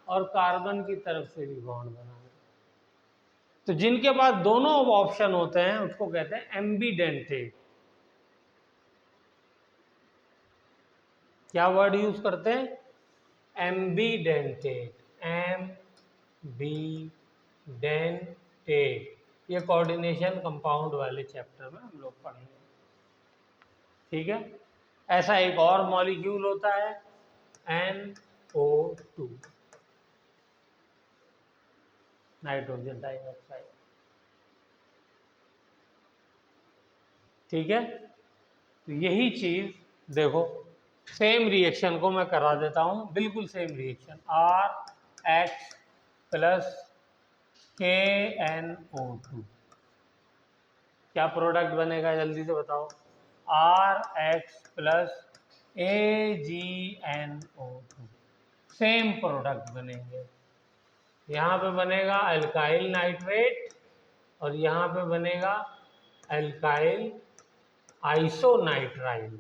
और कार्बन की तरफ से भी बॉन्ड बनाने का। तो जिनके पास दोनों ऑप्शन होते हैं उसको कहते हैं एम्बीडेंटेट। क्या वर्ड यूज करते हैं? Ambidentate, ambidentate. ये कोऑर्डिनेशन कंपाउंड वाले चैप्टर में हम लोग पढ़ेंगे, ठीक है। ऐसा एक और मॉलिक्यूल होता है NO2, नाइट्रोजन डाइऑक्साइड, ठीक है। तो यही चीज देखो, सेम रिएक्शन को मैं करा देता हूं, बिल्कुल सेम रिएक्शन, RH + KNO2, क्या प्रोडक्ट बनेगा जल्दी से बताओ? RX plus AgNO2 same product बनेंगे। यहाँ पे बनेगा अल्काइल नाइट्रेट और यहाँ पे बनेगा अल्काइल आइसोनाइट्राइल।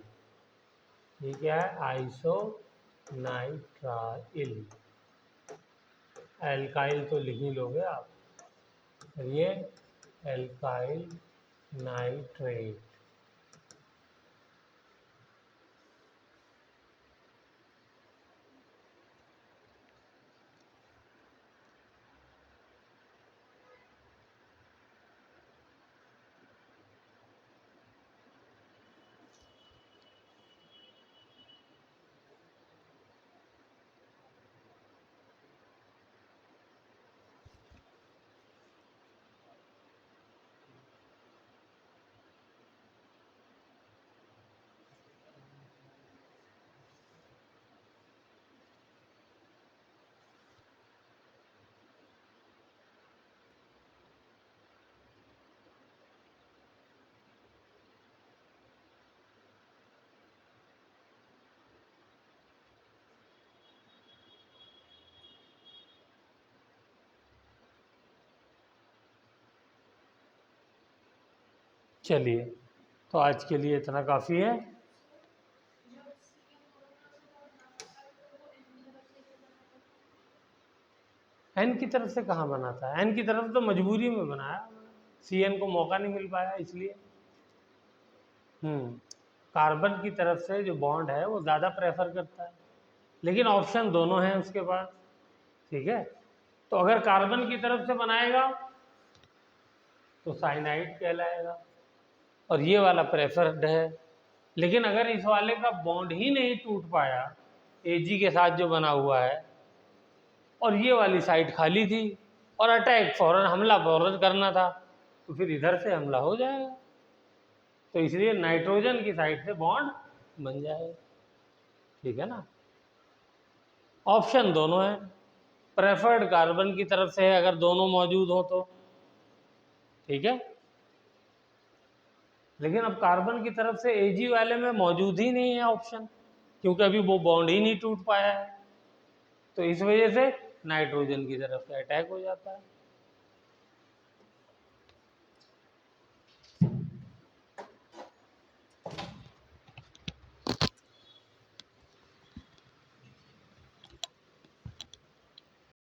ठीक है, आइसोनाइट्राइल। अल्काइल तो लिख ही लोगे आप, ये अल्काइल नाइट्रेट। चलिए, तो आज के लिए इतना काफ़ी है। एन की तरफ से कहाँ बनाता है? एन की तरफ तो मजबूरी में बनाया, CN को मौका नहीं मिल पाया इसलिए। कार्बन की तरफ से जो बॉन्ड है वो ज़्यादा प्रेफर करता है, लेकिन ऑप्शन दोनों हैं उसके पास। ठीक है, तो अगर कार्बन की तरफ से बनाएगा तो साइनाइड कहलाएगा और ये वाला प्रेफर्ड है। लेकिन अगर इस वाले का बॉन्ड ही नहीं टूट पाया Ag के साथ जो बना हुआ है और ये वाली साइड खाली थी और अटैक फौरन, हमला फौरन करना था, तो फिर इधर से हमला हो जाएगा, तो इसलिए नाइट्रोजन की साइड से बॉन्ड बन जाएगा। ठीक है ना, ऑप्शन दोनों है, प्रेफर्ड कार्बन की तरफ से है अगर दोनों मौजूद हो तो। ठीक है, लेकिन अब कार्बन की तरफ से Ag वाले में मौजूद ही नहीं है ऑप्शन, क्योंकि अभी वो बॉन्ड ही नहीं टूट पाया है, तो इस वजह से नाइट्रोजन की तरफ से अटैक हो जाता है।